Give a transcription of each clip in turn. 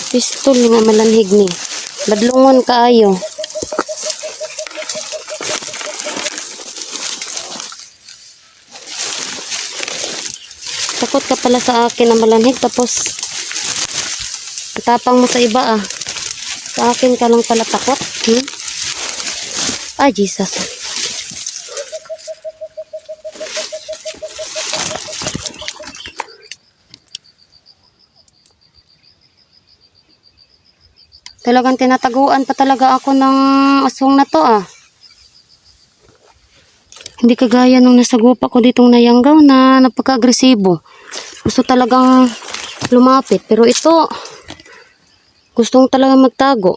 Pistol nga malanhig ni. Badlungon kaayo. Takot ka pala sa akin na malanhig tapos tapang mo sa iba ah. Sa akin ka lang pala takot. Ay, Jesus. Talagang tinataguan pa talaga ako ng aswang na to ah. Hindi kagaya nung nasa gupa ko ditong nayanggaw na napaka-agresibo. Gusto talagang lumapit. Pero ito, gustong talaga magtago.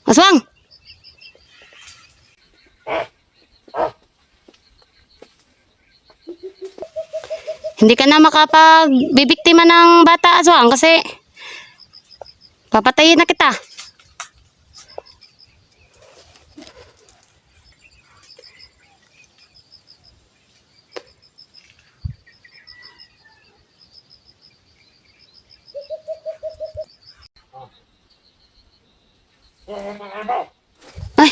Aswang! Hindi ka na makapagbibiktima ng bata, aswang, kasi papatayin na kita. Ay,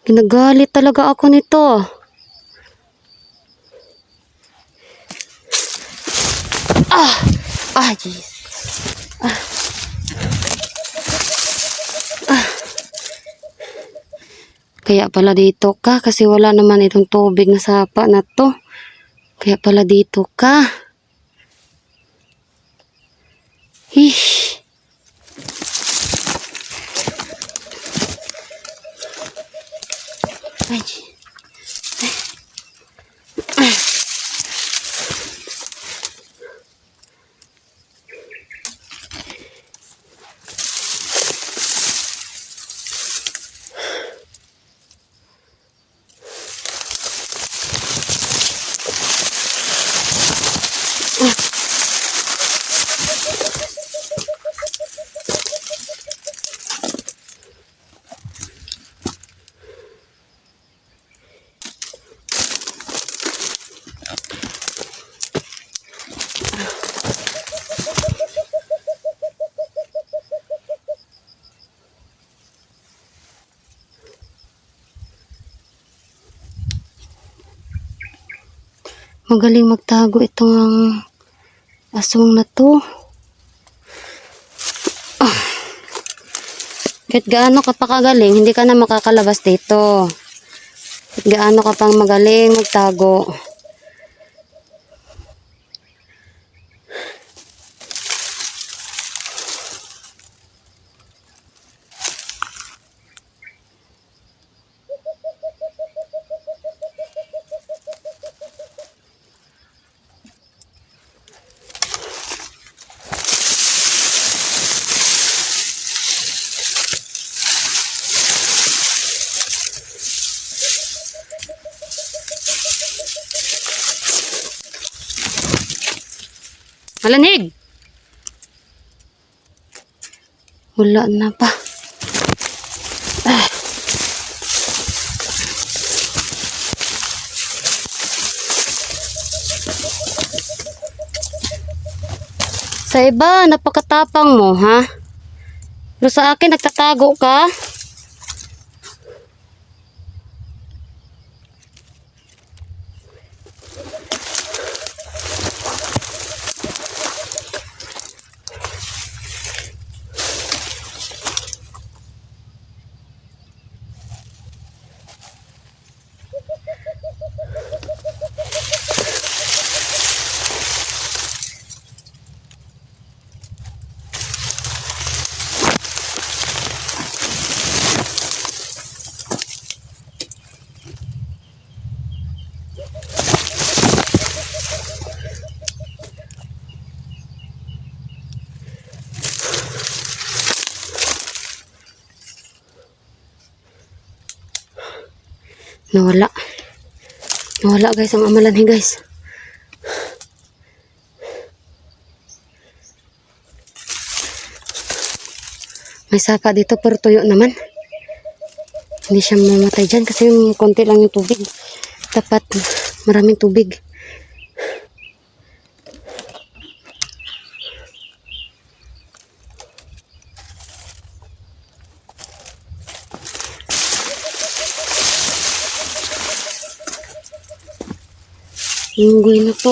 ginagalit talaga ako nito. Jeez. Kaya pala dito ka kasi wala naman itong tubig na sapa na to. Kaya pala dito ka. Hish. Ay. Magaling magtago itong aswang na to. Kahit gaano ka pa kagaling, hindi ka na makakalabas dito. Kahit gaano ka pang magaling magtago. Malanig! Wala na pa. Sa iba, napakatapang mo, ha? Pero sa akin, nagtatago ka? Nawala. Nawala guys ang amalanhi guys. May sapa dito pero tuyo naman. Hindi siya mamatay dyan kasi konti lang yung tubig. Dapat maraming tubig. Unggoy na to.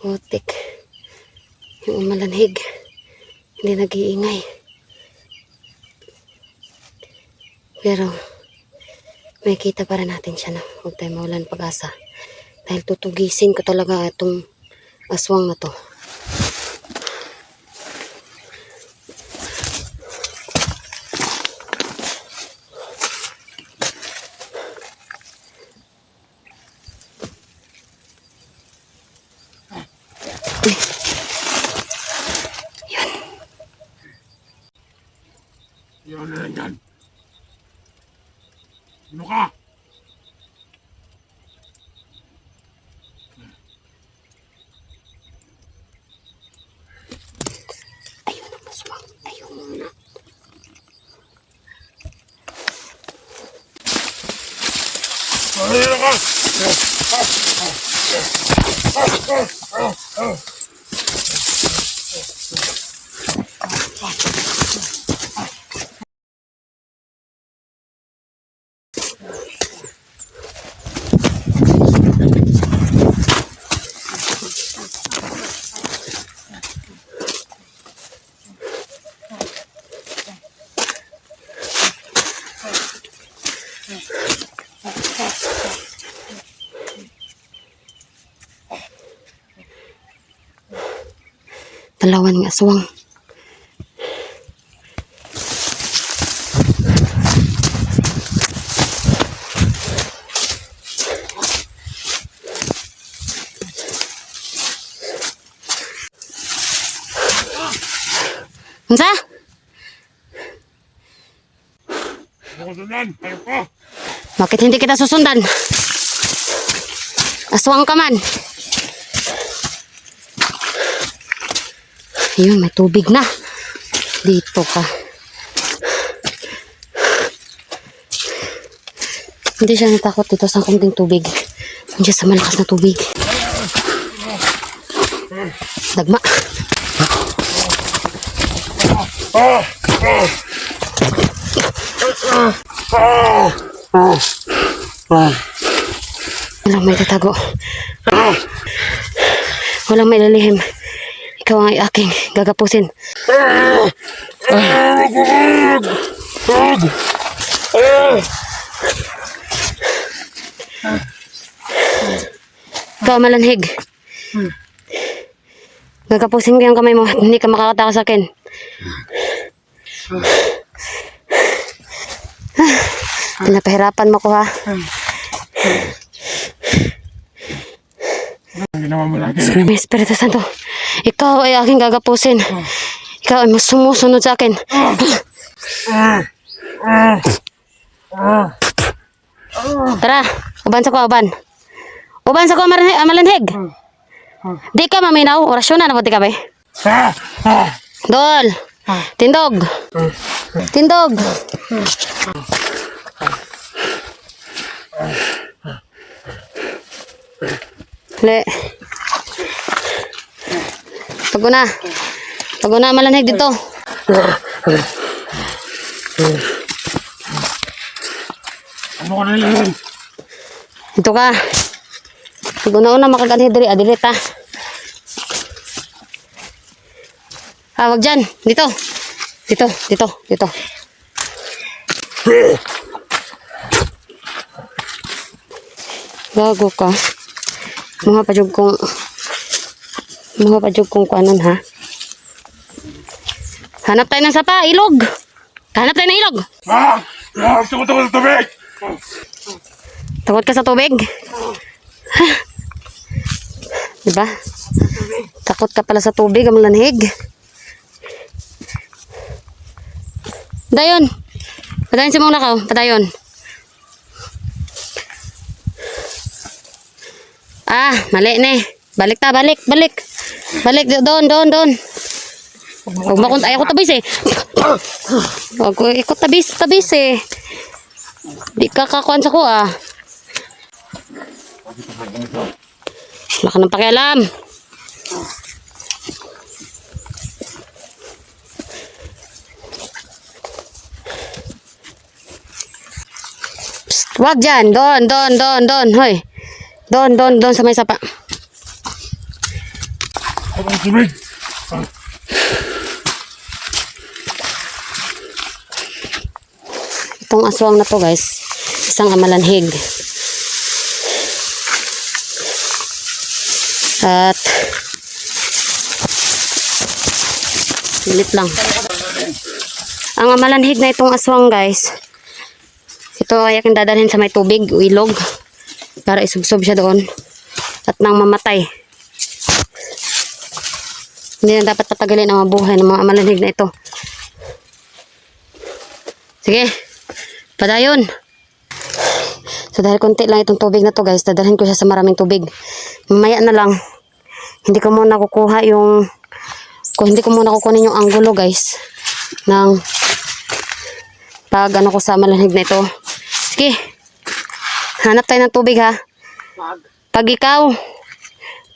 Putik. Yung umalanhig. Hindi nag-iingay. Pero, may kita pa rin natin siya na. Huwag tayo mawalan pag-asa. Dahil tutugisin ko talaga itong aswang na to. Yan na yan. Ano ka? Ayun ang aswang. Ayun muna. Ayun ka! Dalawan ng aswang. Unsa? Bukusunan! Ayaw ka! Bakit hindi kita susundan? Aswang ka man. Ayun, may tubig na. Dito ka. Hindi siya natakot dito sa kunting tubig. Hindi sa malakas na tubig. Dagma. Walang may tatago. Walang may lalihim. Ikaw ang aking gagapusin. Ikaw malanhig. Gagapusin ko yung kamay mo. Hindi ka makakatakas sa akin. Pinapahirapan mo ko ha. Ang ginawa mo lagi. May Espiritu Santo. Ikaw ay aking gagapusin. Ikaw ay mas sumusunod sa akin. Tara, uban sa ko, uban. Uban sa ko, malanhig. Di ka maminaw, orasyon na napati ka ba? Dol, tindog. Tindog. Le. Paguna. Paguna malanhig dito. Ano ka na lang? Dito ka. Paguna-una makaganhi diri, adilita. Wag dyan. Dito. Dito, dito, dito. Gago ka. Muha pa jud kong kuanon ha. Hanap tayo ng sapa, ilog. Hanap tayo ng ilog. Gusto ko sa tubig! Takot ka sa tubig? Diba? Takot ka pala sa tubig, ang lanhig. Padayon. Padayon si mong lakaw. Padayon. Mali ne. Balik ta, balik, balik. Balik, doon. Huwag mo kung ayaw ko tabis eh. Huwag ko ikot tabis eh. Di ka kakuan sa ko ah. Wala ka ng pakialam. Psst, wag dyan. Doon. Hoy. Doon sa may sapa. Ako ang tubig! Itong aswang na to guys, isang amalanhig. At bilit lang. Ang amalanhig na itong aswang guys, ito ay aking dadalhin sa may tubig o ilog para isubsob siya doon at nang mamatay. Hindi na dapat patagalin ang buhay ng mga amalanhig na ito. Sige, padayon. So dahil konti lang itong tubig na to guys, dadalhin ko siya sa maraming tubig. Mamaya na lang. Hindi ko muna kukunin yung anggulo guys ng pag ko sa amalanhig na ito. Sige. Hanap tayo ng tubig ha. Pag ikaw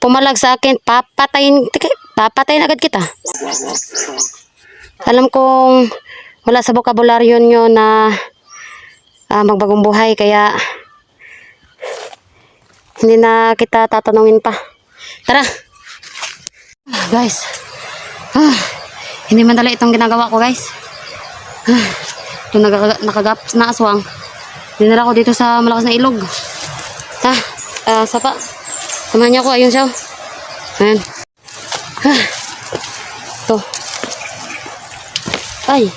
pumalag sa akin, papatayin agad kita. Alam kong wala sa bokabularyo nyo na magbagong buhay, kaya hindi na kita tatanungin pa. Tara! Guys, hindi madali itong ginagawa ko guys. Yung nakagaps na aswang, dinala ko dito sa malakas na ilog. Sapa. Samahan niyo ako, ayun siya. Ayan. Ito. Ay.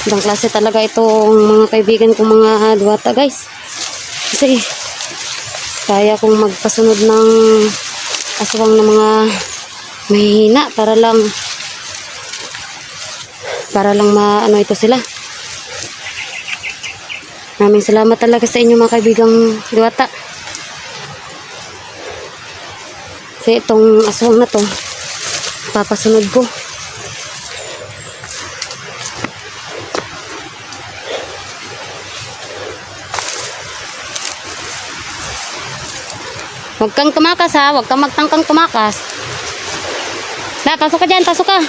Ibang klase talaga itong mga kaibigan kong mga diwata guys. Kasi kaya kong magpasunod ng aswang ng mga mahihina para lang maano ito sila. Maraming salamat talaga sa inyo mga kaibigang diwata. Kasi itong aswang na to, papasunod ko. Huwag kang tumakas ha, huwag kang magtangkang tumakas. Pasok ka dyan, pasok ka.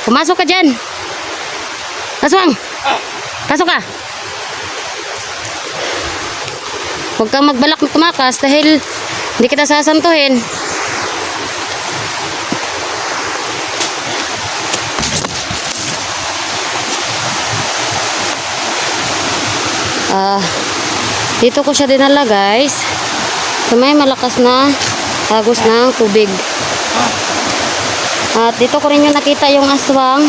Pumasok ka dyan. Aswang. Pasok ka. Huwag kang magbalak na tumakas dahil hindi kita sasantuhin. Dito ko siya dinala guys. So may malakas na agos ng tubig. At dito ko rin yung nakita yung aswang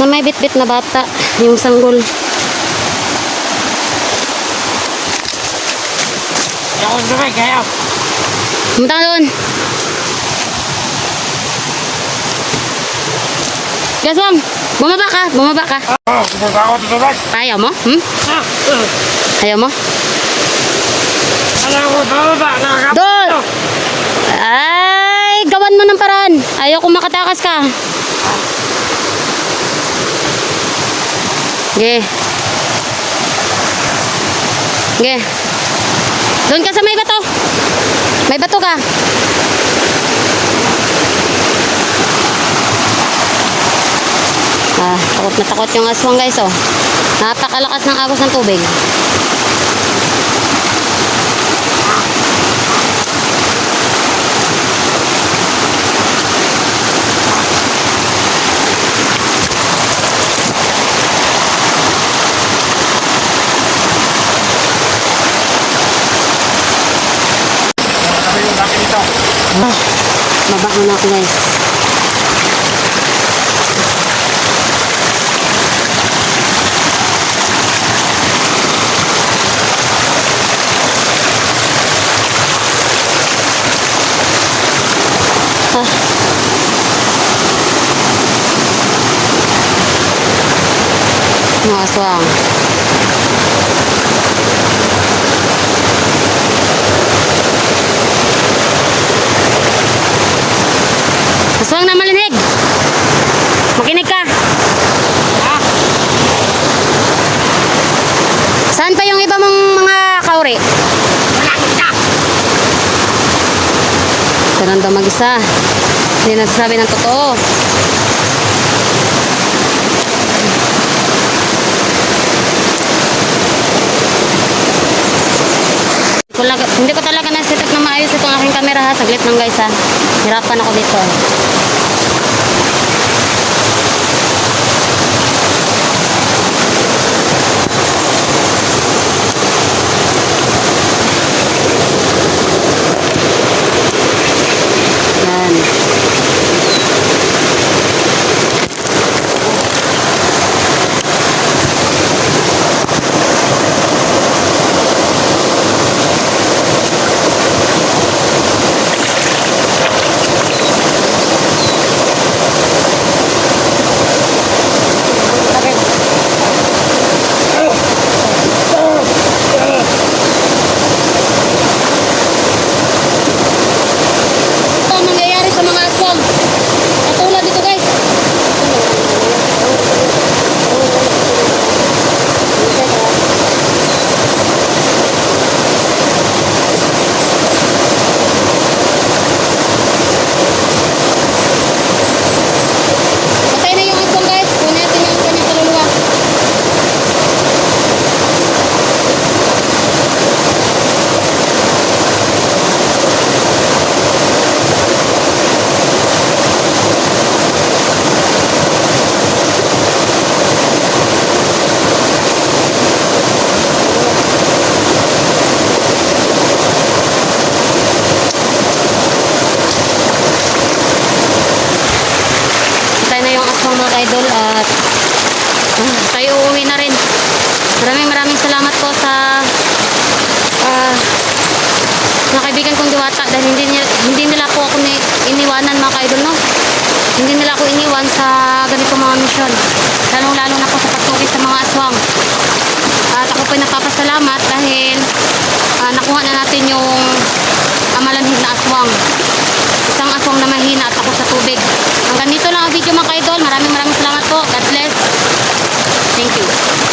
na may bitbit na bata, yung sanggol. Ako sa tubig, kaya. Pumunta ka doon. Gaswang, bumaba ka, bumaba ka. Pumunta ako sa tubig. Ayaw mo? Ayaw mo? Alam ko, bababa. Doon! Ay, gawan mo ng paraan. Ayaw kung makatakas ka. Ge. Ge. Doon ka sa may bato. May bato ka. Takot na takot yung aswang guys, oh. Napakalakas ng agos ng tubig. Baba muna ako guys. Mga aswang. Aswang na malinig. Makinig ka. Saan pa yung iba mong mga kauri? Ganun daw mag-isa. Hindi nasasabi ng totoo. Hindi ko talaga na-set up na maayos itong aking camera ha. Saglit lang guys ha. Hirapan ako dito. Yan. mga idol at tayo uuwi na rin. Maraming salamat po sa mga kaibigan kong diwata dahil hindi nila po ako iniwanan mga idol, no? Hindi nila ako iniwan sa ganito mga misyon. Lalong-lalo na po sa pagtugis sa mga aswang. At ako po nagpapasalamat dahil nakuha na natin yung malanhig na aswang. Isang aswang na mahina at ako sa tubig. Hanggang dito lang ang video mga idol. Maraming salamat po. God bless. Thank you.